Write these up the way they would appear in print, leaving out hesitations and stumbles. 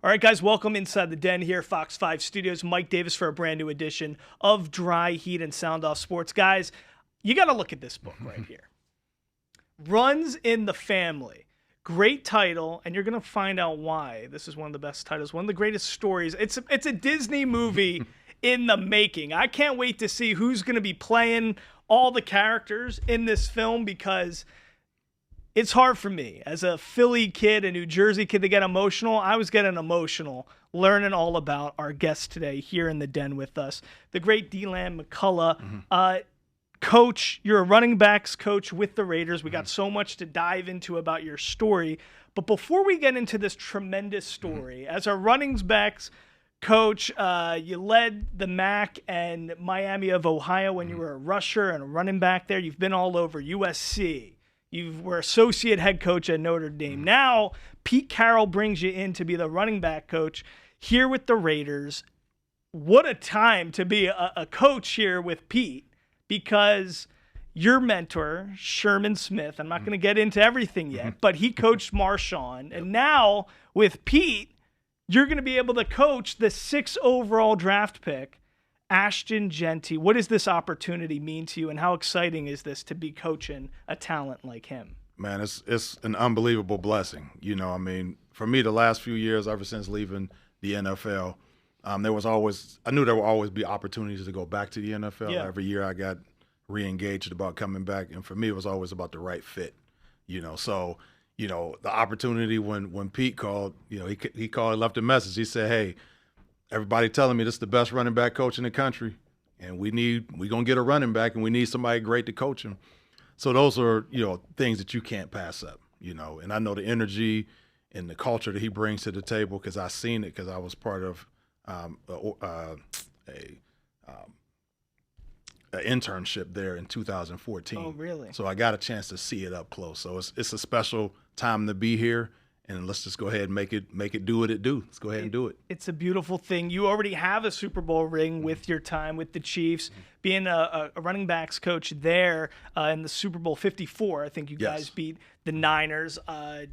All right, guys, welcome inside the den here, Fox 5 Studios. Mike Davis for a brand new edition of Dry Heat and Sound Off Sports. Guys, you got to look at this book right here. Runs in the Family. Great title, and you're going to find out why. This is one of the best titles, one of the greatest stories. It's a Disney movie in the making. I can't wait to see who's going to be playing all the characters in this film, because it's hard for me as a Philly kid, a New Jersey kid, to get emotional. I was getting emotional learning all about our guest today here in the den with us, the great Deland McCullough. Coach, you're a running backs coach with the Raiders. We got so much to dive into about your story. But before we get into this tremendous story, as a running backs coach, you led the MAC and Miami of Ohio when you were a rusher and a running back there. You've been all over USC. You were associate head coach at Notre Dame. Now, Pete Carroll brings you in to be the running back coach here with the Raiders. What a time to be a coach here with Pete, because your mentor, Sherman Smith, I'm not going to get into everything yet, but he coached Marshawn. And now with Pete, you're going to be able to coach the 6th overall draft pick, Ashton Jeanty. What does this opportunity mean to you, and how exciting is this to be coaching a talent like him? Man, it's an unbelievable blessing. You know, I mean, for me, the last few years, ever since leaving the NFL, I knew there would always be opportunities to go back to the NFL. Yeah. Every year I got re-engaged about coming back, and for me, it was always about the right fit. You know, so the opportunity when Pete called, he called and left a message. He said, "Hey, everybody telling me this is the best running back coach in the country, and we're gonna get a running back, and we need somebody great to coach him." So those are things that you can't pass up. And I know the energy and the culture that he brings to the table, because I've seen it, because I was part of an internship there in 2014. Oh, really? So I got a chance to see it up close. So it's a special time to be here. And let's just go ahead and make it do what it do. Let's go ahead and do it. It's a beautiful thing. You already have a Super Bowl ring with your time with the Chiefs, being a running backs coach there in the Super Bowl 54. I think you guys beat the Niners.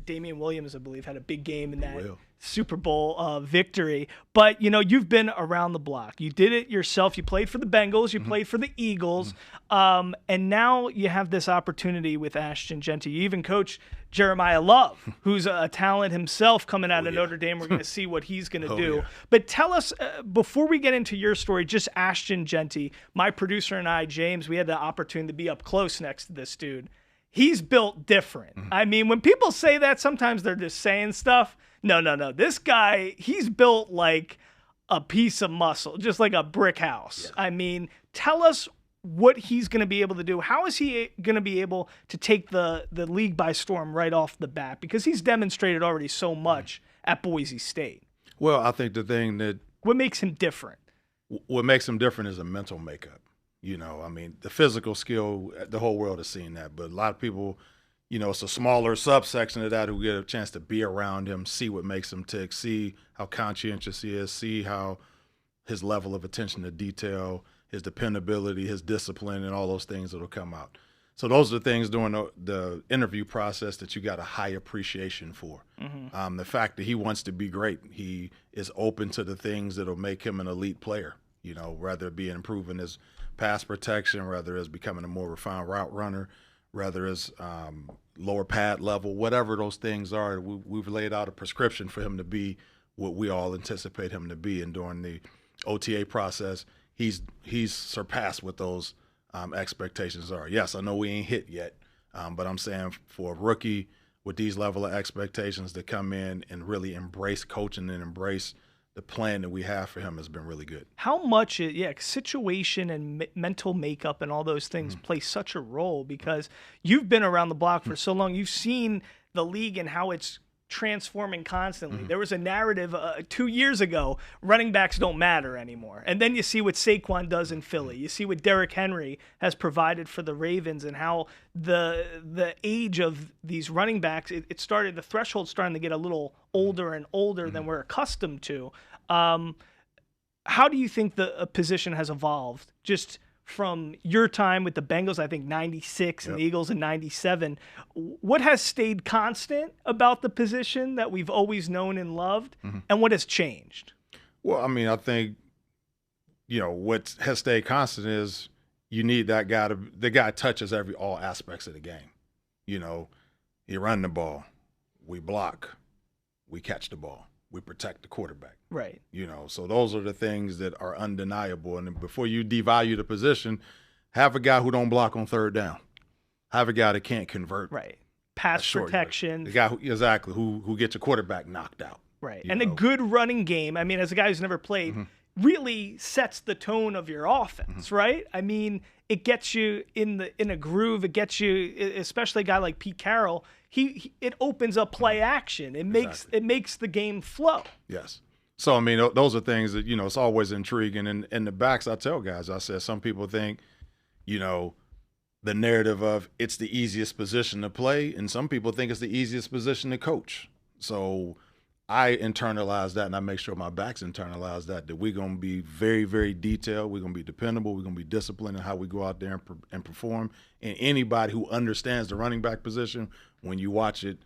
Damian Williams, I believe, had a big game in that Super Bowl victory. But, you've been around the block. You did it yourself. You played for the Bengals. You played for the Eagles. And now you have this opportunity with Ashton Jeanty. You even coach Jeremiah Love, who's a talent himself coming out of Notre Dame. We're going to see what he's going to do. Yeah. But tell us, before we get into your story, just Ashton Jeanty, my producer and I, James, we had the opportunity to be up close next to this dude. He's built different. I mean, when people say that, sometimes they're just saying stuff. No. This guy, he's built like a piece of muscle, just like a brick house. Yes. I mean, tell us what he's going to be able to do. How is he going to be able to take the league by storm right off the bat? Because he's demonstrated already so much at Boise State. Well, I think the thing that what makes him different? What makes him different is a mental makeup. I mean, the physical skill, the whole world has seen that. But a lot of people, it's a smaller subsection of that who get a chance to be around him, see what makes him tick, see how conscientious he is, see how his level of attention to detail, his dependability, his discipline, and all those things that will come out. So those are the things during the interview process that you got a high appreciation for. The fact that he wants to be great. He is open to the things that will make him an elite player, whether it be improving his pass protection, whether it's becoming a more refined route runner, whether it's lower pad level, whatever those things are. We've laid out a prescription for him to be what we all anticipate him to be. And during the OTA process, he's surpassed what those expectations are. Yes, I know we ain't hit yet, but I'm saying for a rookie with these level of expectations to come in and really embrace coaching and embrace the plan that we have for him has been really good. How much, situation and mental makeup and all those things play such a role, because you've been around the block for so long. You've seen the league and how it's transforming constantly. There was a narrative 2 years ago, running backs don't matter anymore. And then you see what Saquon does in Philly. You see what Derrick Henry has provided for the Ravens, and how the age of these running backs, the threshold's starting to get a little older and older than we're accustomed to. How do you think the position has evolved just from your time with the Bengals, I think 96, and the Eagles in 97. What has stayed constant about the position that we've always known and loved, and what has changed? Well, I mean, I think, what has stayed constant is you need that guy the guy touches all aspects of the game. You run the ball, we block, we catch the ball, we protect the quarterback. Right. So those are the things that are undeniable. And before you devalue the position, have a guy who don't block on third down. Have a guy that can't convert. Right. Pass protection. The guy who gets a quarterback knocked out. Right. And a good running game, I mean, as a guy who's never played, really sets the tone of your offense, right? I mean, it gets you in a groove. It gets you, especially a guy like Pete Carroll, it opens up play action. It makes the game flow. Yes. So, I mean, those are things that, it's always intriguing. And in the backs, I tell guys, I said, some people think, the narrative of it's the easiest position to play, and some people think it's the easiest position to coach. So I internalize that, and I make sure my backs internalize that we're going to be very, very detailed. We're going to be dependable. We're going to be disciplined in how we go out there and perform. And anybody who understands the running back position, when you watch it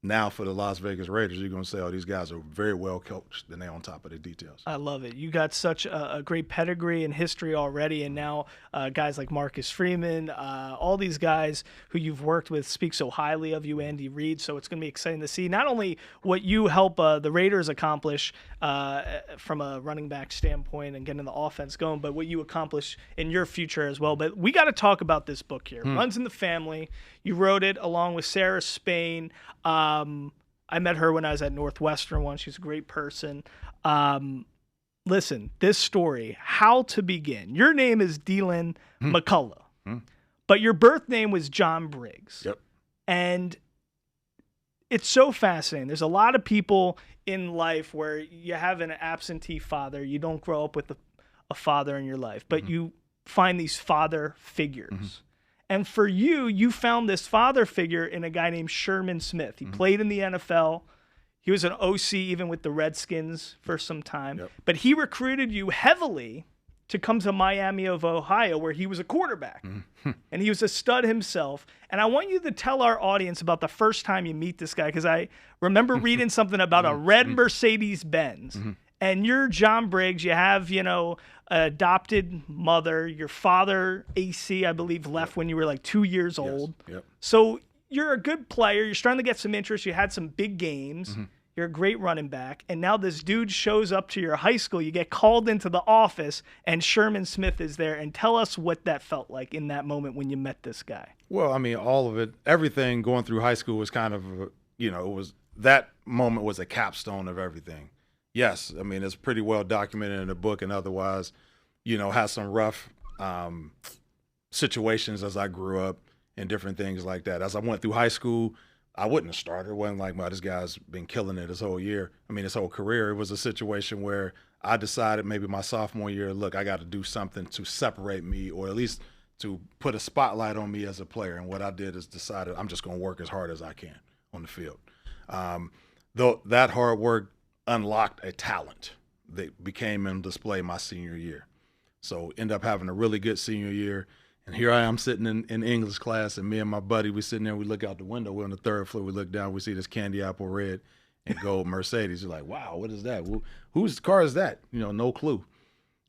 now for the Las Vegas Raiders, you're going to say, oh, these guys are very well coached, and they're on top of the details. I love it. You got such a great pedigree and history already, and now guys like Marcus Freeman, all these guys who you've worked with speak so highly of you, Andy Reid, so it's going to be exciting to see not only what you help the Raiders accomplish from a running back standpoint and getting the offense going, but what you accomplish in your future as well. But we got to talk about this book here. Runs in the Family. You wrote it along with Sarah Spain. I met her when I was at Northwestern once. She's a great person. Listen, this story, how to begin. Your name is Deland McCullough, but your birth name was John Briggs. Yep. And it's so fascinating. There's a lot of people in life where you have an absentee father. You don't grow up with a father in your life, but you find these father figures. And for you, you found this father figure in a guy named Sherman Smith. He played in the NFL. He was an OC even with the Redskins for some time. Yep. But he recruited you heavily to come to Miami of Ohio, where he was a quarterback. And he was a stud himself. And I want you to tell our audience about the first time you meet this guy, because I remember reading something about a red Mercedes-Benz. And you're John Briggs. You have, an adopted mother. Your father, AC, I believe, left when you were like 2 years old. Yep. So you're a good player. You're starting to get some interest. You had some big games. You're a great running back. And now this dude shows up to your high school. You get called into the office, and Sherman Smith is there. And tell us what that felt like in that moment when you met this guy. Well, I mean, all of it, everything going through high school was kind of, that moment was a capstone of everything. Yes, I mean, it's pretty well documented in the book, and otherwise, had some rough situations as I grew up and different things like that. As I went through high school, I wouldn't have started. It wasn't like, this guy's been killing it his whole year. I mean, his whole career. It was a situation where I decided maybe my sophomore year, look, I got to do something to separate me, or at least to put a spotlight on me as a player. And what I did is decided I'm just going to work as hard as I can on the field. Though that hard work unlocked a talent that became on display my senior year. So end up having a really good senior year. And here I am sitting in English class, and me and my buddy, we sitting there, we look out the window, we're on the third floor, we look down, we see this candy apple red and gold Mercedes. You're like, wow, what is that? Whose car is that? No clue.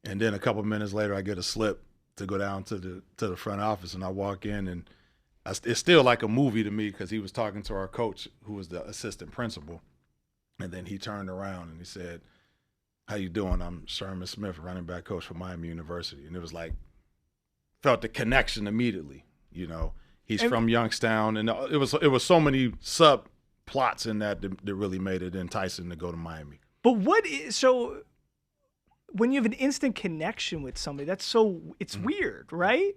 And then a couple of minutes later, I get a slip to go down to the front office, and I walk in, and it's still like a movie to me, because he was talking to our coach, who was the assistant principal. And then he turned around and he said, how you doing? I'm Sherman Smith, running back coach for Miami University. And it was like, felt the connection immediately. He's from Youngstown, and it was so many subplots in that really made it enticing to go to Miami. But so when you have an instant connection with somebody, it's weird, right?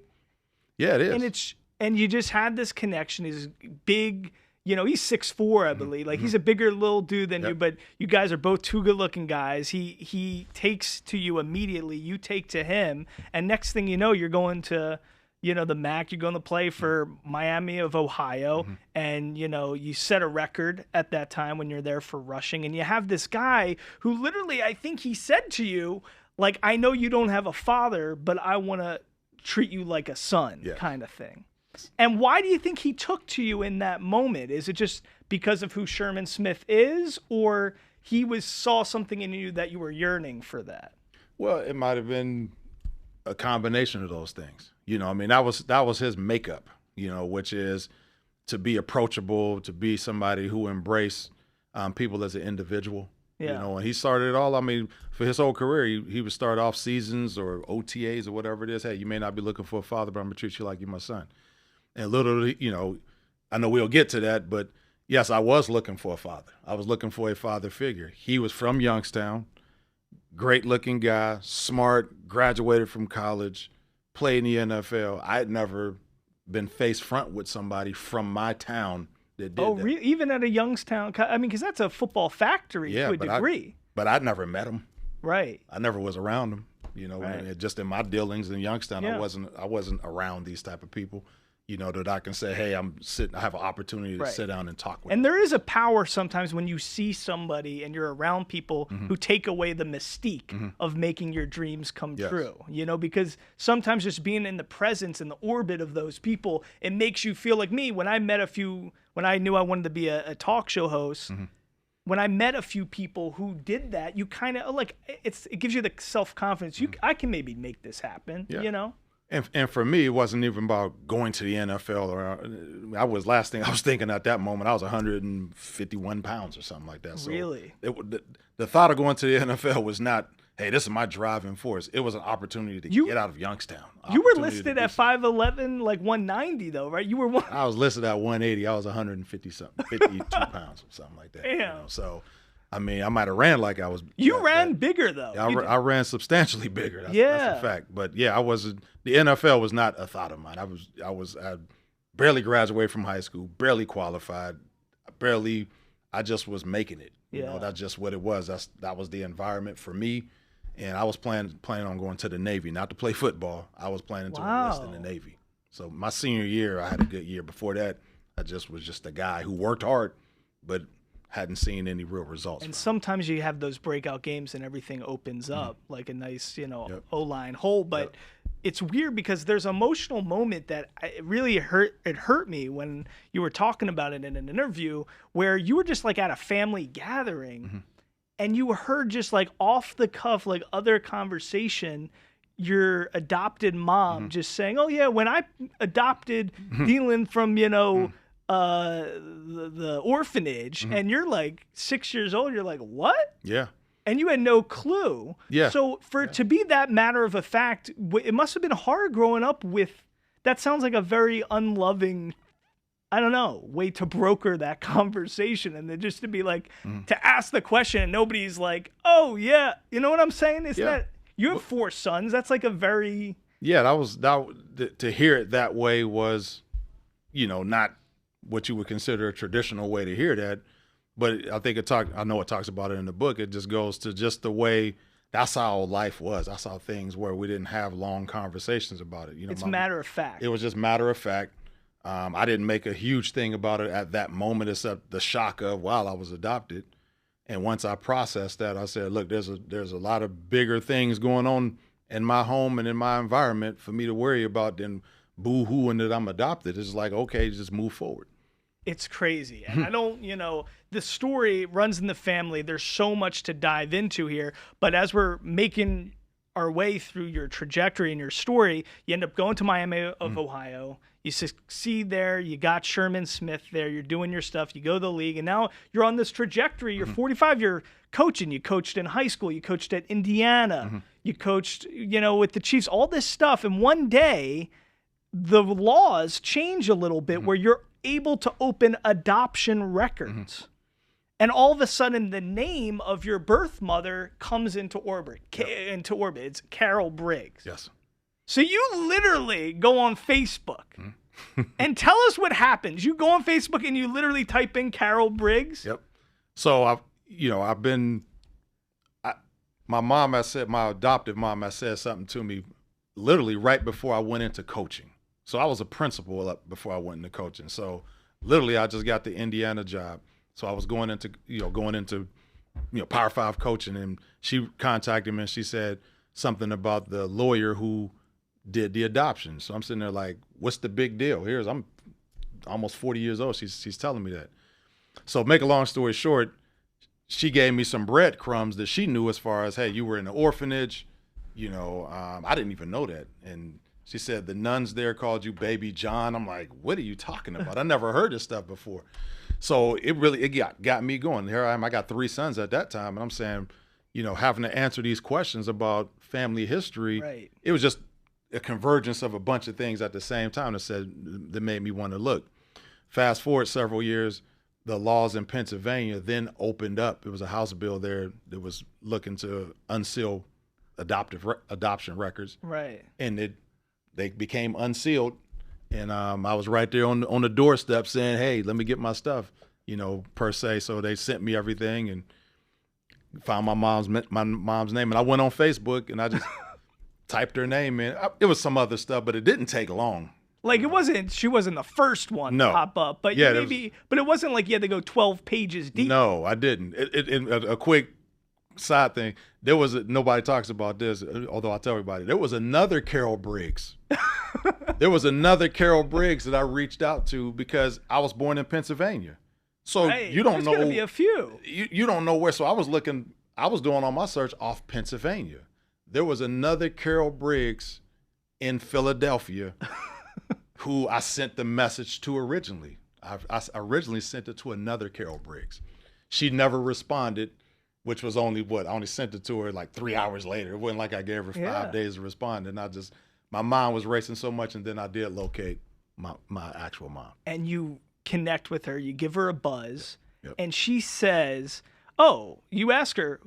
Yeah, it is. And you just had this connection. He's big. He's 6'4", I believe. Like, he's a bigger little dude than you, but you guys are both two good-looking guys. He takes to you immediately. You take to him. And next thing you know, you're going to, the MAC. You're going to play for Miami of Ohio. And, you set a record at that time when you're there for rushing. And you have this guy who literally, I think he said to you, like, I know you don't have a father, but I want to treat you like a son Yeah. kind of thing. And why do you think he took to you in that moment? Is it just because of who Sherman Smith is, or he saw something in you that you were yearning for that? Well, it might have been a combination of those things. I mean, that was his makeup, which is to be approachable, to be somebody who embraced people as an individual. Yeah. And he started it all. I mean, for his whole career, he would start off seasons or OTAs or whatever it is. Hey, you may not be looking for a father, but I'm going to treat you like you're my son. And literally, I know we'll get to that, but yes, I was looking for a father. I was looking for a father figure. He was from Youngstown, great-looking guy, smart, graduated from college, played in the NFL. I had never been face front with somebody from my town that did that. Really? Even at a Youngstown? I mean, because that's a football factory to a degree. But I'd never met him. Right. I never was around him. Right. Just in my dealings in Youngstown, I wasn't around these type of people. That I can say, hey, I have an opportunity to sit down and talk with. And there is a power sometimes when you see somebody and you're around people who take away the mystique of making your dreams come true. Because sometimes just being in the presence and the orbit of those people, it makes you feel like me. When I knew I wanted to be a talk show host, when I met a few people who did that, you kind of like it gives you the self-confidence. I can maybe make this happen, And for me, it wasn't even about going to the NFL. Last thing I was thinking at that moment, I was 151 pounds or something like that. So really? The thought of going to the NFL was not, hey, this is my driving force. It was an opportunity to get out of Youngstown. You were listed at 5'11", like 190 though, right? You were one. I was listed at 180. I was 150-something, 52 pounds or something like that. Damn. So, I mean, I might have ran like I was. You ran bigger though. I ran substantially bigger. That's a fact. But yeah, I wasn't. The NFL was not a thought of mine. I barely graduated from high school, barely qualified, I just was making it. That's just what it was. That was the environment for me. And I was planning on going to the Navy, not to play football. I was planning to enlist in the Navy. So my senior year, I had a good year. Before that, I was just a guy who worked hard, but hadn't seen any real results. And sometimes you have those breakout games and everything opens up like a nice, O-line hole. But it's weird because there's an emotional moment that it really hurt me when you were talking about it in an interview where you were just like at a family gathering and you heard just like off the cuff, like other conversation, your adopted mom just saying, oh yeah, when I adopted Deland from, the orphanage, and you're like 6 years old, you're like, what? Yeah. And you had no clue. Yeah. So for it to be that matter of a fact, it must have been hard growing up with, that sounds like a very unloving, I don't know, way to broker that conversation. And then just to be like, to ask the question and nobody's like, oh yeah. You know what I'm saying? You have 4 sons. That's like a very. Yeah, to hear it that way was, not what you would consider a traditional way to hear that. But I think I know it talks about it in the book. It just goes to just the way, that's how life was. I saw things where we didn't have long conversations about it. It's matter of fact. It was just matter of fact. I didn't make a huge thing about it at that moment, except the shock of, wow, I was adopted. And once I processed that, I said, look, there's a lot of bigger things going on in my home and in my environment for me to worry about than boo-hooing that I'm adopted. It's like, okay, just move forward. It's crazy. And I don't, the story runs in the family. There's so much to dive into here. But as we're making our way through your trajectory and your story, you end up going to Miami of Ohio. You succeed there. You got Sherman Smith there. You're doing your stuff. You go to the league. And now you're on this trajectory. You're 45. You're coaching. You coached in high school. You coached at Indiana. You coached, with the Chiefs, all this stuff. And one day, the laws change a little bit where you're able to open adoption records. And all of a sudden, the name of your birth mother comes into orbit. It's Carol Briggs. Yes. So you literally go on Facebook and tell us what happens. You go on Facebook and you literally type in Carol Briggs. Yep. So my adoptive mom has said something to me literally right before I went into coaching. So I was a principal before I went into coaching. So literally I just got the Indiana job. So I was going into Power 5 coaching, and she contacted me and she said something about the lawyer who did the adoption. So I'm sitting there like, what's the big deal? I'm almost 40 years old. She's telling me that. So make a long story short, she gave me some breadcrumbs that she knew as far as, hey, you were in an orphanage. I didn't even know that. And she said the nuns there called you Baby John. I'm like, what are you talking about? I never heard this stuff before. So it got me going. Here I am. I got 3 sons at that time. And I'm saying, having to answer these questions about family history, right. It was just a convergence of a bunch of things at the same time that made me want to look. Fast forward several years, the laws in Pennsylvania then opened up. It was a House bill there that was looking to unseal adoption records. Right. And they became unsealed. And I was right there on the doorstep saying, hey, let me get my stuff, per se. So they sent me everything and found my mom's name. And I went on Facebook and I just typed her name in. It was some other stuff, but it didn't take long. Like she wasn't the first one to pop up, but yeah, but it wasn't like you had to go 12 pages deep. No, I didn't. A quick side thing, nobody talks about this, although I tell everybody, there was another Carol Briggs. There was another Carol Briggs that I reached out to because I was born in Pennsylvania. So right. You don't know. There's gonna be a few. You don't know where. So I was doing all my search off Pennsylvania. There was another Carol Briggs in Philadelphia who I sent the message to originally. I originally sent it to another Carol Briggs. She never responded, which was only I only sent it to her like 3 hours later. It wasn't like I gave her 5 days to respond. And my mind was racing so much, and then I did locate my actual mom. And you connect with her, you give her a buzz, Yep. and she says, you ask her,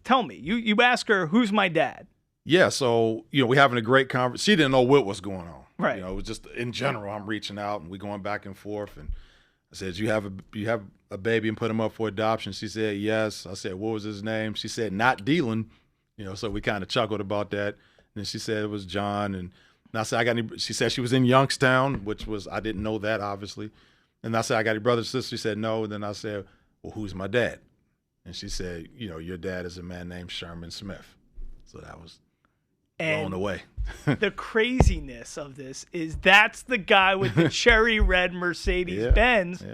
tell me, you ask her, who's my dad? Yeah, so, we're having a great conversation. She didn't know what was going on. Right. It was just, in general, I'm reaching out, and we're going back and forth, and I said, you have a baby and put him up for adoption? She said, yes. I said, what was his name? She said, not Deland. So we kind of chuckled about that. And then she said it was John. And I said, she said she was in Youngstown, I didn't know that, obviously. And I said, I got any brothers and sisters? She said, no. And then I said, well, who's my dad? And she said, your dad is a man named Sherman Smith. So that was blown away. The craziness of this is that's the guy with the cherry red Mercedes-Benz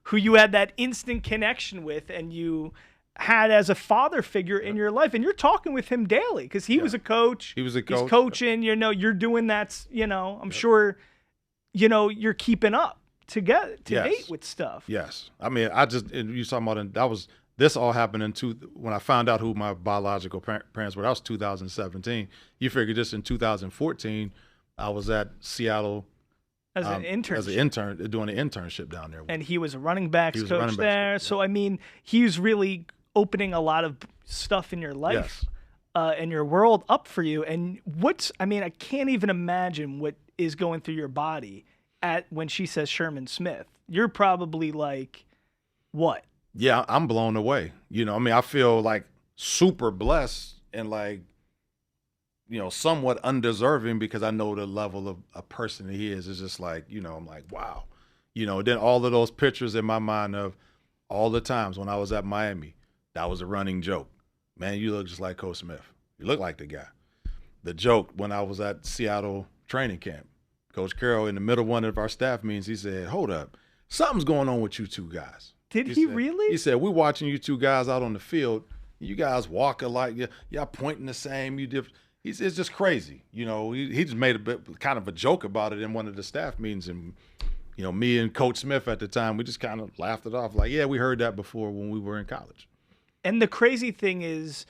who you had that instant connection with and you had as a father figure in your life. And you're talking with him daily because he was a coach. He was a coach. He's coaching, you're doing that, I'm sure, you're keeping up to date with stuff. Yes. I mean, you talking about, this all happened when I found out who my biological parents were. That was 2017. You figure just in 2014, I was at Seattle as an intern doing an internship down there. And he was a running backs coach there. So, I mean, he's really opening a lot of stuff in your life and your world up for you. And I can't even imagine what is going through your body when she says Sherman Smith. You're probably like, what? Yeah, I'm blown away. I feel like super blessed and like, somewhat undeserving because I know the level of a person he is. It's just like, I'm like, wow. Then all of those pictures in my mind of all the times when I was at Miami, that was a running joke. Man, you look just like Coach Smith. You look like the guy. The joke when I was at Seattle training camp, Coach Carroll, in the middle of one of our staff meetings, he said, hold up, something's going on with you two guys. Did he really? He said, we're watching you two guys out on the field. You guys walk alike. Y'all pointing the same. It's just crazy. He just made kind of a joke about it in one of the staff meetings. And, me and Coach Smith at the time, we just kind of laughed it off. Like, yeah, we heard that before when we were in college. And the crazy thing is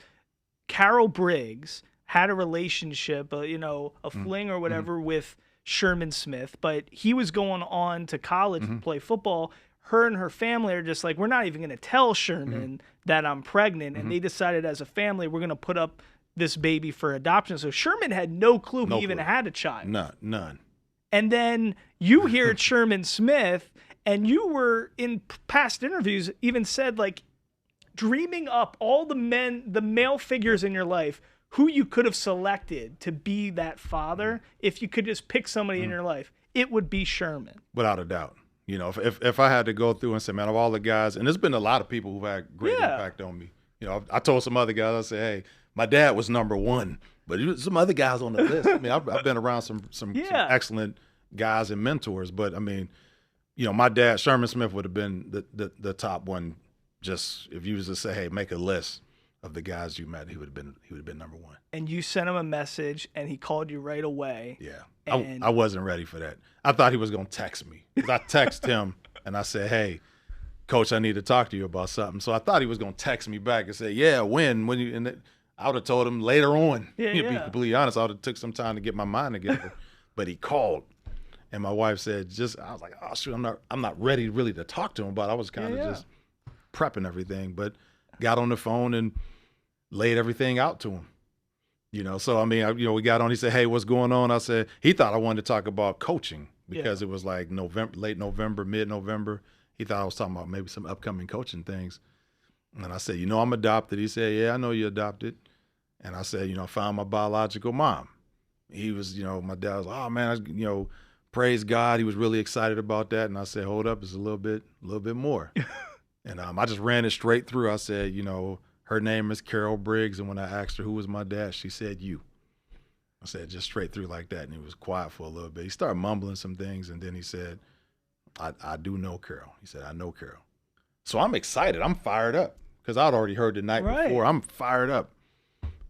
Carol Briggs had a relationship, a fling or whatever with Sherman Smith, but he was going on to college to play football. Her and her family are just like, we're not even going to tell Sherman that I'm pregnant. And they decided as a family, we're going to put up this baby for adoption. So Sherman had no clue he even had a child. None. And then you hear it's Sherman Smith, and you were in past interviews even said like dreaming up all the male figures in your life who you could have selected to be that father. If you could just pick somebody in your life, it would be Sherman. Without a doubt. If I had to go through and say, man, of all the guys, and there's been a lot of people who've had great impact on me. I told some other guys, I said, hey, my dad was number one. But some other guys on the list. I mean, I've been around some excellent guys and mentors. But I mean, my dad, Sherman Smith, would have been the top one. Just if you was to say, hey, make a list of the guys you met, he would have been number one. And you sent him a message, and he called you right away. Yeah, I wasn't ready for that. I thought he was gonna text me. 'Cause I texted him and I said, hey, Coach, I need to talk to you about something. So I thought he was gonna text me back and say, yeah, when you and I would have told him later on. To be completely honest, I would have took some time to get my mind together. But he called, and my wife said, I was like, oh shoot, I'm not ready really to talk to him about it. I was kind of just prepping everything, but got on the phone and laid everything out to him. So I mean, we got on. He said, "Hey, what's going on?" I said, he thought I wanted to talk about coaching because it was like late November, mid-November. He thought I was talking about maybe some upcoming coaching things. And I said, I'm adopted. He said, yeah, I know you're adopted. And I said, I found my biological mom. He was, my dad was, oh man, praise God. He was really excited about that. And I said, hold up, it's a little bit more. And I just ran it straight through. I said, her name is Carol Briggs, and when I asked her who was my dad, she said you. I said just straight through like that, and he was quiet for a little bit. He started mumbling some things, and then he said, I do know Carol. He said, I know Carol. So I'm excited. I'm fired up because I'd already heard the night before. I'm fired up.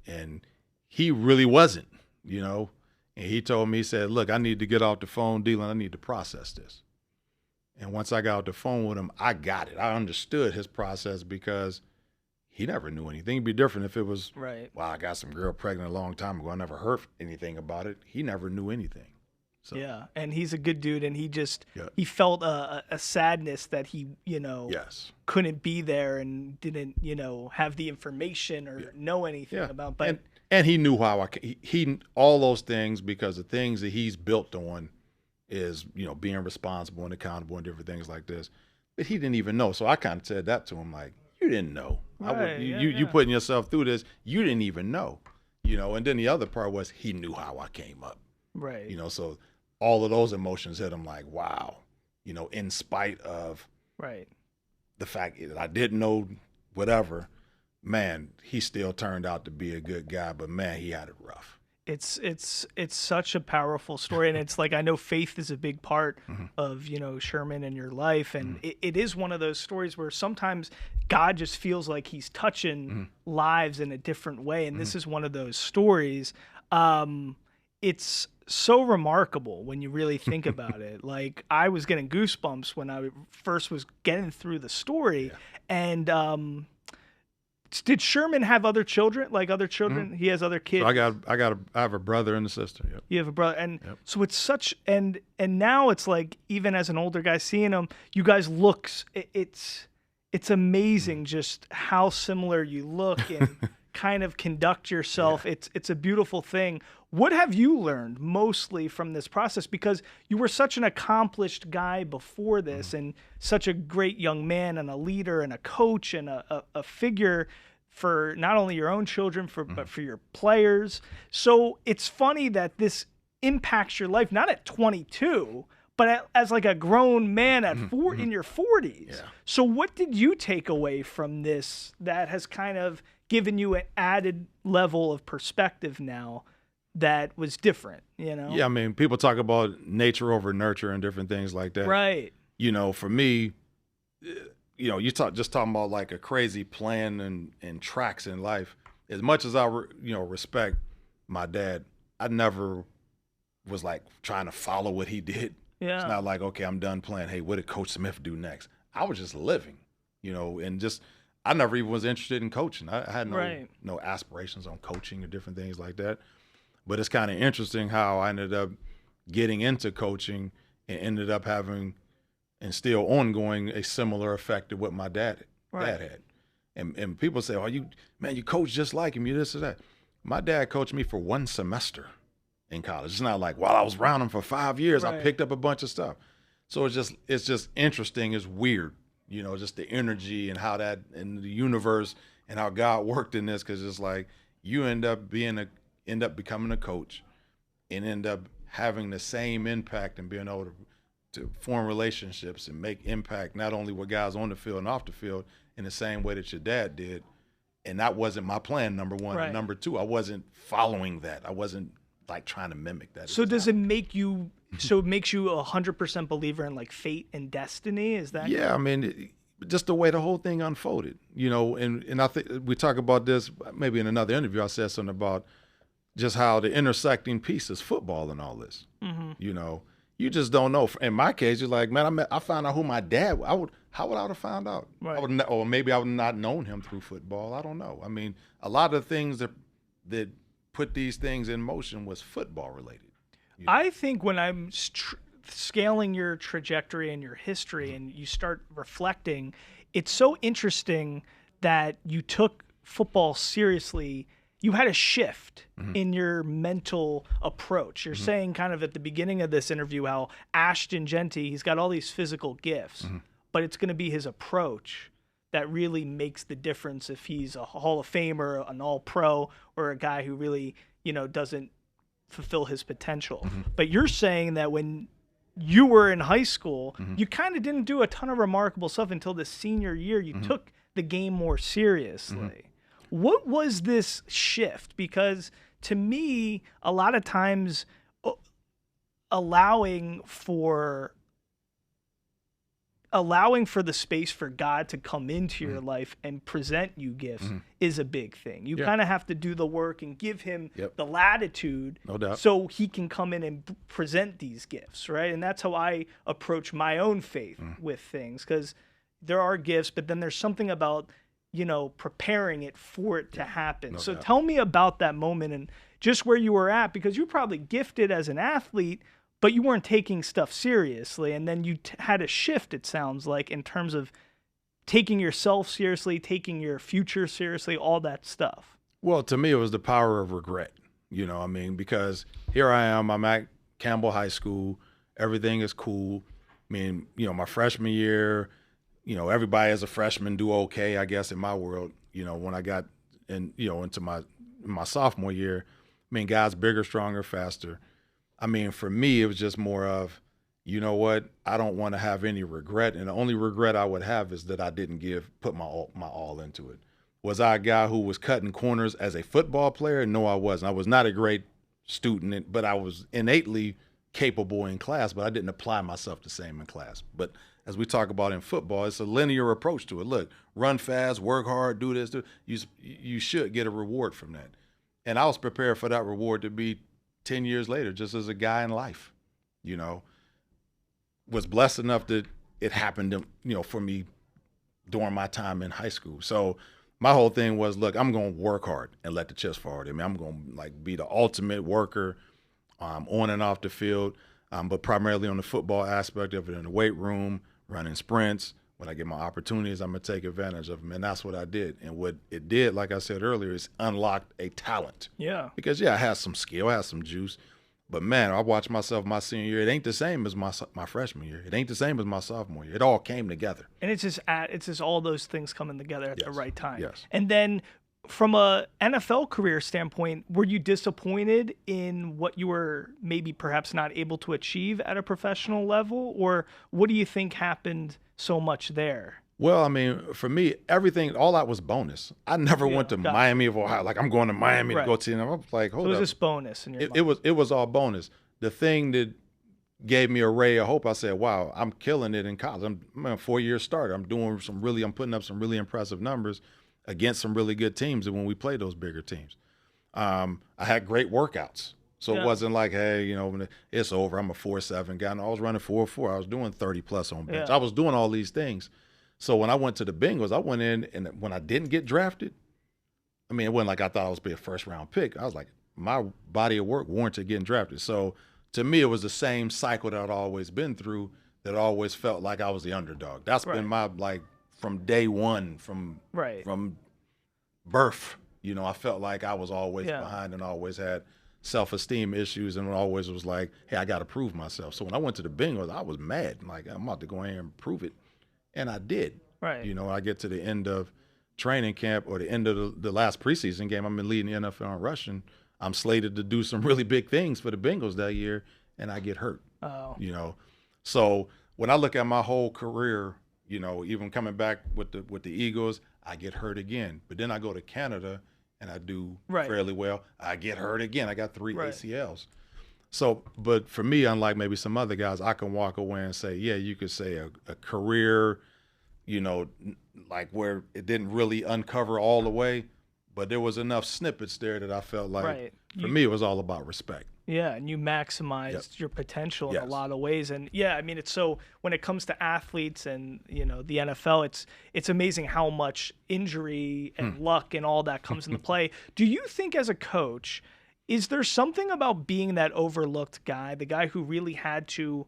And he really wasn't, And he told me, he said, look, I need to get off the phone, Deland. I need to process this. And once I got off the phone with him, I got it. I understood his process because he never knew anything. It'd be different if it was, wow, I got some girl pregnant a long time ago. I never heard anything about it. He never knew anything. So. Yeah, and he's a good dude, and he just he felt a sadness that he couldn't be there and didn't have the information or know anything about. But and he knew how he all those things, because the things that he's built on is being responsible and accountable and different things like this. But he didn't even know. So I kind of said that to him, like, you didn't know. You putting yourself through this. You didn't even know. And then the other part was he knew how I came up. Right. So all of those emotions hit him like, wow, in spite of the fact that I didn't know whatever, man, he still turned out to be a good guy, but man, he had it rough. It's such a powerful story, and it's like, I know faith is a big part of Sherman in your life, and it is one of those stories where sometimes God just feels like he's touching lives in a different way, and this is one of those stories. It's so remarkable when you really think about it. Like, I was getting goosebumps when I first was getting through the story, and did Sherman have other children? Like other children? He has other kids. So I have a brother and a sister. Yep. You have a brother, and so it's such, and now it's like, even as an older guy seeing him, you guys it's amazing just how similar you look and kind of conduct yourself. It's a beautiful thing. What have you learned mostly from this process? Because you were such an accomplished guy before this, and such a great young man and a leader and a coach and a figure for not only your own children, but for your players. So it's funny that this impacts your life, not at 22, but as like a grown man at in your 40s. Yeah. So what did you take away from this that has kind of given you an added level of perspective now that was different, Yeah, I mean, people talk about nature over nurture and different things like that. Right. For me, you talking about like a crazy plan and tracks in life. As much as I, respect my dad, I never was like trying to follow what he did. Yeah. It's not like, okay, I'm done playing. Hey, what did Coach Smith do next? I was just living, and just, I never even was interested in coaching. I had no aspirations on coaching or different things like that. But it's kind of interesting how I ended up getting into coaching and ended up having, and still ongoing, a similar effect to what my dad had. And people say, oh, you coach just like him, you this or that. My dad coached me for 1 semester in college. It's not like, while I was around him for 5 years, I picked up a bunch of stuff. So it's just interesting. It's weird, just the energy and how that, and the universe and how God worked in this. Cause it's like, you end up becoming a coach and end up having the same impact and being able to form relationships and make impact, not only with guys on the field and off the field, in the same way that your dad did. And that wasn't my plan, number one. Right. And number two, I wasn't following that. I wasn't like trying to mimic that. So does it make you? So it makes you 100% believer in like fate and destiny? Is that? Yeah, I mean, just the way the whole thing unfolded, you know. And I think we talk about this maybe in another interview. I said something about just how the intersecting piece is football and all this. Mm-hmm. You know, you just don't know. In my case, you're like, man, I found out who my dad. How would I have found out? Right. Or maybe I would not known him through football. I don't know. I mean, a lot of things that put these things in motion was football related. You know? I think when I'm scaling your trajectory and your history, and you start reflecting, it's so interesting that you took football seriously. You had a shift in your mental approach. You're saying kind of at the beginning of this interview how Ashton Jeanty, he's got all these physical gifts, but it's going to be his approach that really makes the difference if he's a Hall of Famer, an All-Pro, or a guy who really, doesn't fulfill his potential. But you're saying that when you were in high school, you kind of didn't do a ton of remarkable stuff until the senior year. You took the game more seriously. What was this shift? Because to me, a lot of times allowing for the space for God to come into your life and present you gifts is a big thing. You kind of have to do the work and give him the latitude, no doubt, so he can come in and present these gifts, right? And that's how I approach my own faith with things, because there are gifts, but then there's something about preparing it for it to happen. No so doubt. Tell me about that moment and just where you were at, because you're probably gifted as an athlete, but you weren't taking stuff seriously. And then you had a shift, it sounds like, in terms of taking yourself seriously, taking your future seriously, all that stuff. Well, to me, it was the power of regret, because here I am, I'm at Campbell High School, everything is cool. I mean, my freshman year, everybody as a freshman do okay, I guess, in my world. When I got into my sophomore year, I mean, guys bigger, stronger, faster. I mean, for me, it was just more of, what? I don't want to have any regret. And the only regret I would have is that I didn't put my all into it. Was I a guy who was cutting corners as a football player? No, I wasn't. I was not a great student, but I was innately capable in class, but I didn't apply myself the same in class. But as we talk about in football, it's a linear approach to it. Look, run fast, work hard, do this. You should get a reward from that. And I was prepared for that reward to be 10 years later, just as a guy in life, was blessed enough that it happened, for me during my time in high school. So my whole thing was, look, I'm going to work hard and let the chips fall. I mean, I'm going to be the ultimate worker on and off the field, but primarily on the football aspect of it, in the weight room, running sprints. When I get my opportunities, I'm going to take advantage of them. And that's what I did. And what it did, like I said earlier, is unlocked a talent. Yeah. Because, I had some skill, I had some juice. But, man, I watched myself my senior year. It ain't the same as my freshman year. It ain't the same as my sophomore year. It all came together. And it's just all those things coming together at the right time. Yes. And then from a NFL career standpoint, were you disappointed in what you were maybe perhaps not able to achieve at a professional level? Or what do you think happened so much there? Well, I mean, for me, all that was bonus. I never went to Miami of Ohio. Like, I'm going to Miami to go to them. I was like, hold up. So it was just bonus in your mind. It was all bonus. The thing that gave me a ray of hope, I said, wow, I'm killing it in college. I'm a 4-year starter. I'm putting up some really impressive numbers against some really good teams when we played those bigger teams. I had great workouts. So it wasn't like, hey, when it's over, I'm a 4.7 guy. No, I was running 4.4. I was doing 30+ on bench. I was doing all these things. So when I went to the Bengals, I went in, and when I didn't get drafted, I mean, it wasn't like I thought I was be a first-round pick. I was like, my body of work warranted getting drafted. So to me, it was the same cycle that I'd always been through, that I always felt like I was the underdog. That's been my, from day one, from birth, I felt like I was always behind and always had self-esteem issues, and always was like, hey, I got to prove myself. So when I went to the Bengals, I was mad. Like, I'm about to go in here and prove it. And I did. Right. I get to the end of training camp, or the end of the last preseason game. I'm leading the NFL in rushing. I'm slated to do some really big things for the Bengals that year, and I get hurt. Oh. So when I look at my whole career, even coming back with the Eagles, I get hurt again. But then I go to Canada and I do Right. fairly well. I get hurt again. I got 3 Right. ACLs. So, but for me, unlike maybe some other guys, I can walk away and say, yeah, you could say a career, you know, like where it didn't really uncover all the way, but there was enough snippets there that I felt like, Right. for me, it was all about respect. Yeah, and you maximized Yep. your potential in a Yes. lot of ways. And yeah, I mean, it's so when it comes to athletes and the NFL, it's amazing how much injury and luck and all that comes into play. Do you think as a coach, is there something about being that overlooked guy, the guy who really had to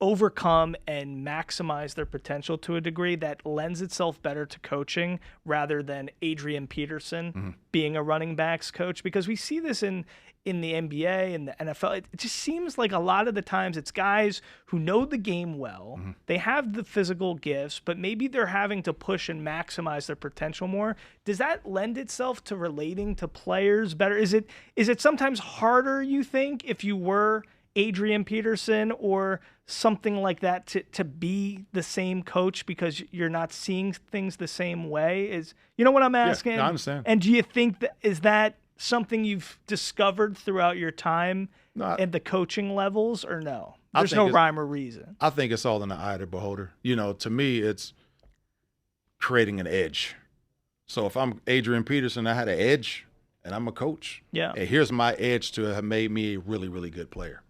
overcome and maximize their potential to a degree that lends itself better to coaching rather than Adrian Peterson being a running backs coach? Because we see this in the NBA and the NFL. It just seems like a lot of the times it's guys who know the game well. They have the physical gifts, but maybe they're having to push and maximize their potential more. Does that lend itself to relating to players better? Is it sometimes harder, you think, if you were Adrian Peterson or something like that to be the same coach because you're not seeing things the same way? You know what I'm asking? Yeah, I understand. And do you think is that something you've discovered throughout your time at the coaching levels, or no? There's no rhyme or reason. I think it's all in the eye of the beholder. You know, to me, it's creating an edge. So if I'm Adrian Peterson, I had an edge, and I'm a coach. Yeah. And here's my edge to have made me a really, really good player.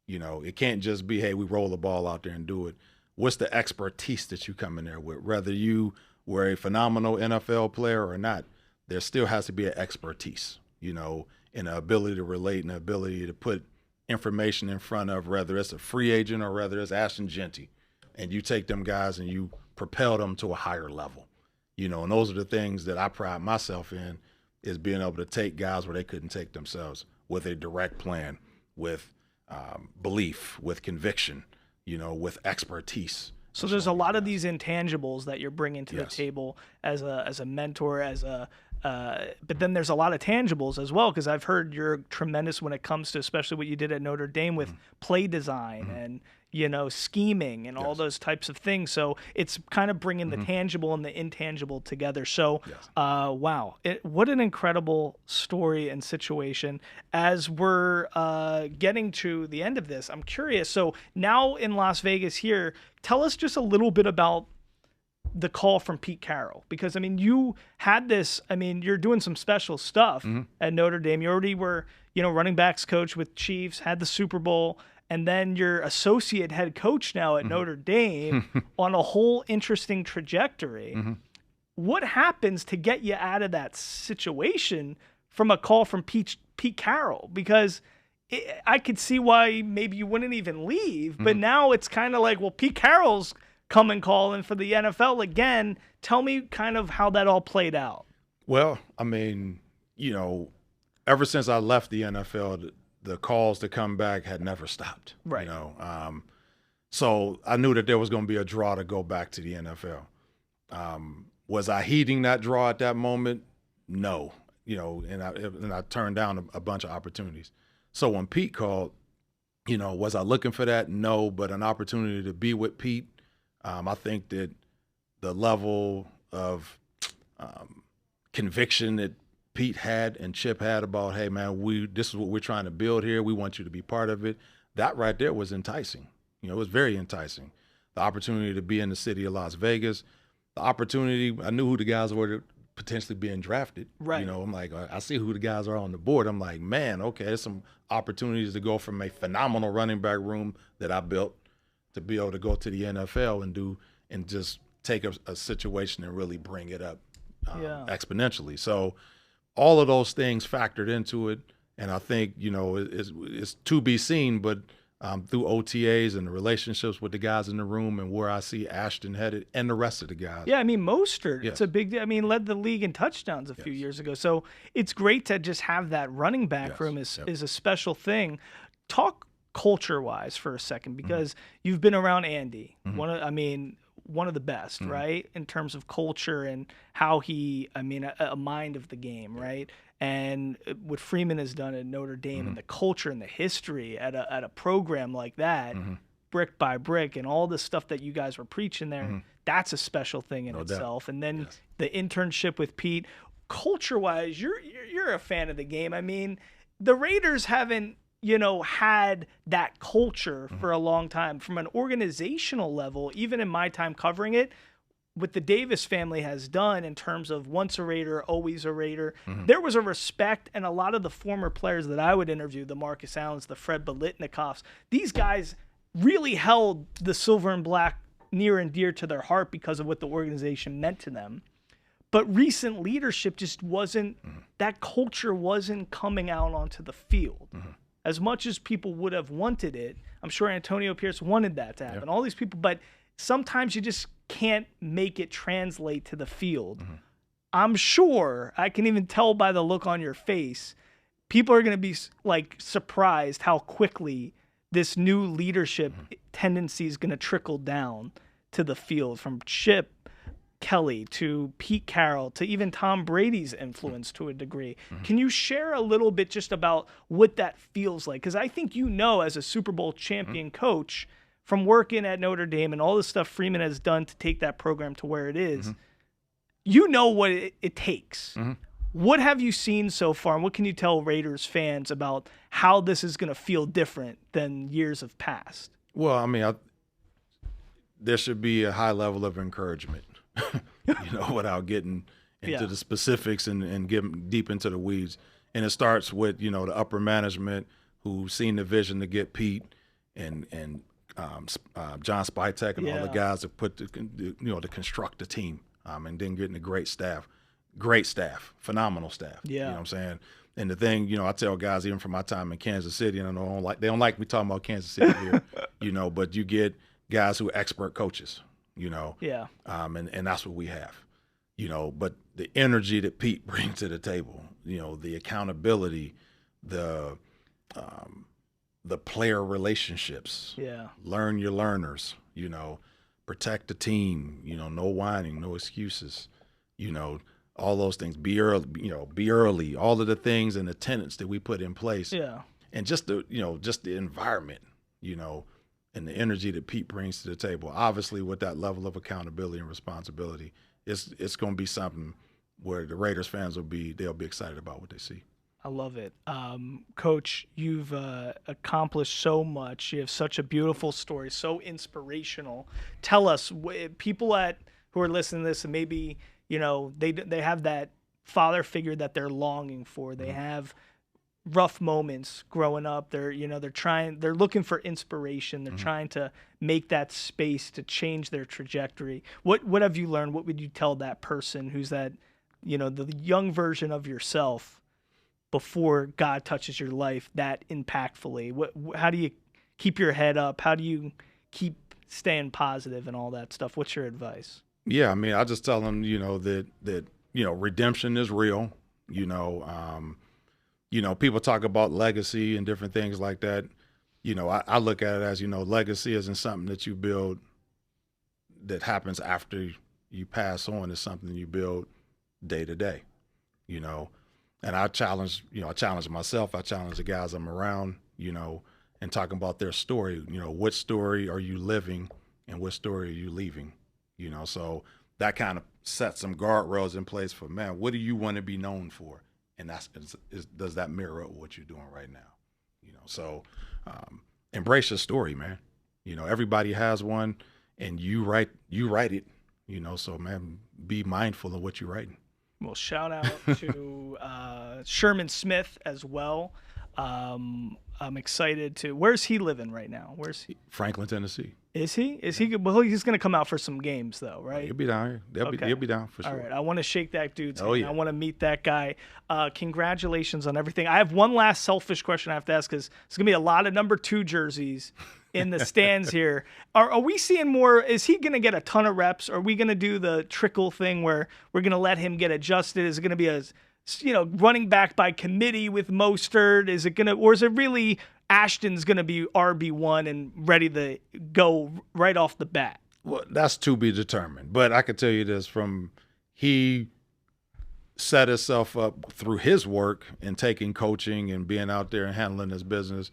You know, it can't just be, hey, we roll the ball out there and do it. What's the expertise that you come in there with? Whether you were a phenomenal NFL player or not, there still has to be an expertise, you know, and an ability to relate and an ability to put information in front of, whether it's a free agent or whether it's Ashton Jeanty. And you take them guys and you propel them to a higher level, you know, and those are the things that I pride myself in, is being able to take guys where they couldn't take themselves with a direct plan, with belief, with conviction, you know, with expertise. So there's a lot of these intangibles that you're bringing to the Yes. table as a mentor, but then there's a lot of tangibles as well, because I've heard you're tremendous when it comes to especially what you did at Notre Dame with play design and scheming and all Yes. those types of things. So it's kind of bringing the tangible and the intangible together. So Yes. wow, what an incredible story and situation. As we're getting to the end of this, I'm curious. So now in Las Vegas here, tell us just a little bit about the call from Pete Carroll, because I mean, you had this, I mean, you're doing some special stuff at Notre Dame. You already were, running backs coach with Chiefs, had the Super Bowl, and then you're associate head coach now at Notre Dame on a whole interesting trajectory. What happens to get you out of that situation from a call from Pete Carroll? Because I could see why maybe you wouldn't even leave, but now it's kind of like, well, Pete Carroll's coming calling for the NFL again. Tell me kind of how that all played out. Well, I mean, ever since I left the NFL, the calls to come back had never stopped. Right. So I knew that there was going to be a draw to go back to the NFL. Was I heeding that draw at that moment? No. And I turned down a bunch of opportunities. So when Pete called, was I looking for that? No, but an opportunity to be with Pete. I think that the level of conviction that Pete had and Chip had about, hey, man, this is what we're trying to build here. We want you to be part of it. That right there was enticing. It was very enticing. The opportunity to be in the city of Las Vegas, the opportunity, I knew who the guys were that potentially being drafted. Right. I'm like, I see who the guys are on the board. I'm like, man, okay, there's some opportunities to go from a phenomenal running back room that I built to be able to go to the NFL and just take a situation and really bring it up exponentially. So all of those things factored into it, and I think it's to be seen. But through OTAs and the relationships with the guys in the room and where I see Ashton headed and the rest of the guys. Yeah, I mean, Mostert, Yes. it's a big deal. I mean, led the league in touchdowns a few years ago. So it's great to just have that running back room is a special thing. Talk culture-wise for a second, because you've been around Andy, one of the best, right, in terms of culture and how a mind of the game, right? And what Freeman has done at Notre Dame and the culture and the history at a program like that, brick by brick, and all the stuff that you guys were preaching there, That's a special thing in itself. And then the internship with Pete. Culture-wise, you're a fan of the game. I mean, the Raiders haven't, had that culture for a long time. From an organizational level, even in my time covering it, what the Davis family has done in terms of once a Raider, always a Raider, there was a respect, and a lot of the former players that I would interview, the Marcus Allens, the Fred Biletnikoffs, these guys really held the silver and black near and dear to their heart because of what the organization meant to them. But recent leadership just wasn't, that culture wasn't coming out onto the field. As much as people would have wanted it, I'm sure Antonio Pierce wanted that to happen, all these people, but sometimes you just can't make it translate to the field. I'm sure, I can even tell by the look on your face, people are going to be like surprised how quickly this new leadership tendency is going to trickle down to the field, from Chip Kelly to Pete Carroll to even Tom Brady's influence to a degree. Can you share a little bit just about what that feels like? Because I think as a Super Bowl champion coach, from working at Notre Dame and all the stuff Freeman has done to take that program to where it is, you know what it takes. What have you seen so far, and what can you tell Raiders fans about how this is going to feel different than years have passed? Well, I mean, there should be a high level of encouragement, without getting into the specifics and getting deep into the weeds. And it starts with, the upper management who've seen the vision to get Pete and John Spytek and all the guys that put to construct the team, and then getting a great staff, phenomenal staff. You know what I'm saying? And the thing, I tell guys even from my time in Kansas City, and they don't like me talking about Kansas City here, but you get guys who are expert coaches, and that's what we have, but the energy that Pete brings to the table, the accountability, the player relationships, learn your learners, protect the team, no whining, no excuses, all those things, be early, all of the things and the tenets that we put in place, and just the environment, and the energy that Pete brings to the table. Obviously, with that level of accountability and responsibility, it's going to be something where the Raiders fans they'll be excited about what they see. I love it. Coach, you've accomplished so much. You have such a beautiful story, so inspirational. Tell us, people who are listening to this, and maybe, they have that father figure that they're longing for. They have rough moments growing up. They're looking for inspiration. They're trying to make that space to change their trajectory. What have you learned? What would you tell that person who's that, the young version of yourself before God touches your life that impactfully? How do you keep your head up? How do you keep staying positive and all that stuff? What's your advice? Yeah, I mean, I just tell them, that redemption is real. People talk about legacy and different things like that. I look at it as, legacy isn't something that you build that happens after you pass on. It's something you build day to day, And I challenge myself. I challenge the guys I'm around, and talking about their story. What story are you living and what story are you leaving? So that kind of sets some guardrails in place for, man, what do you want to be known for? And does that mirror up what you're doing right now? So embrace your story, man. Everybody has one, and you write it. So man, be mindful of what you're writing. Well, shout out to Sherman Smith as well. I'm excited to. Where's he living right now? Where's he? Franklin, Tennessee. Is he? Is he? Well, he's going to come out for some games, though, right? He'll be down here. He'll be down for sure. All right. I want to shake that dude's hand. Yeah. I want to meet that guy. Congratulations on everything. I have one last selfish question I have to ask, because there's going to be a lot of number 2 jerseys in the stands here. Are we seeing more? Is he going to get a ton of reps? Are we going to do the trickle thing where we're going to let him get adjusted? Is it going to be a running back by committee with Mostert? Is it going to, or is it really Ashton's going to be RB1 and ready to go right off the bat? Well, that's to be determined. But I can tell you this, he set himself up through his work and taking coaching and being out there and handling his business.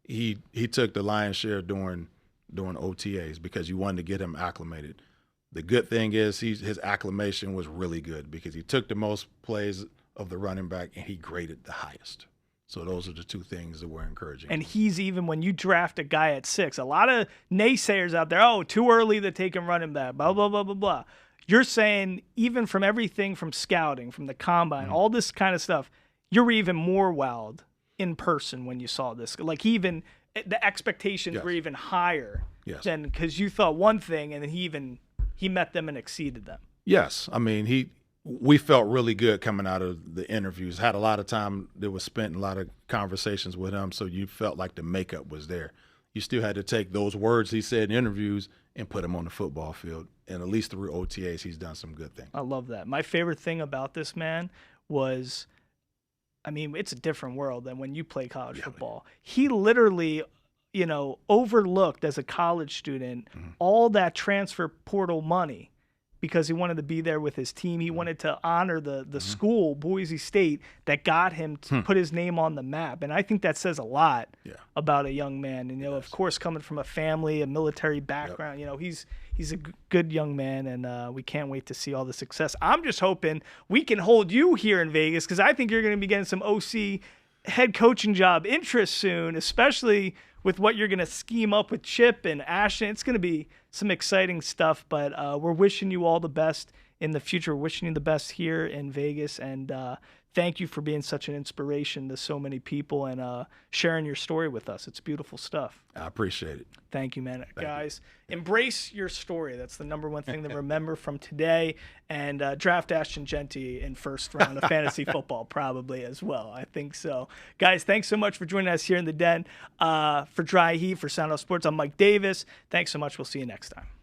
He took the lion's share during OTAs because you wanted to get him acclimated. The good thing is his acclimation was really good because he took the most plays of the running back and he graded the highest. So those are the two things that were encouraging. And he's even, when you draft a guy at 6, a lot of naysayers out there, oh, too early to take him running back, blah, blah, blah, blah, blah. You're saying even from everything from scouting, from the combine, all this kind of stuff, you're even more wowed in person when you saw this. Like even the expectations were even higher than, because you thought one thing and then he met them and exceeded them. Yes. I mean, we felt really good coming out of the interviews. Had a lot of time that was spent in a lot of conversations with him, so you felt like the makeup was there. You still had to take those words he said in interviews and put them on the football field. And at least through OTAs, he's done some good things. I love that. My favorite thing about this man was, I mean, it's a different world than when you play college football. He literally, overlooked as a college student all that transfer portal money because he wanted to be there with his team. He wanted to honor the school, Boise State, that got him to put his name on the map. And I think that says a lot about a young man. And, of course, coming from a family, a military background, he's a good young man, and we can't wait to see all the success. I'm just hoping we can hold you here in Vegas because I think you're going to be getting some OC head coaching job interest soon, especially with what you're going to scheme up with Chip and Ashton. It's going to be some exciting stuff, but we're wishing you all the best in the future. We're wishing you the best here in Vegas, and thank you for being such an inspiration to so many people and sharing your story with us. It's beautiful stuff. I appreciate it. Thank you, man. Guys, embrace your story. That's the number one thing to remember from today. And draft Ashton Jeanty in first round of fantasy football probably as well. I think so. Guys, thanks so much for joining us here in the Den. For Dry Heat, for Sound Off Sports, I'm Mike Davis. Thanks so much. We'll see you next time.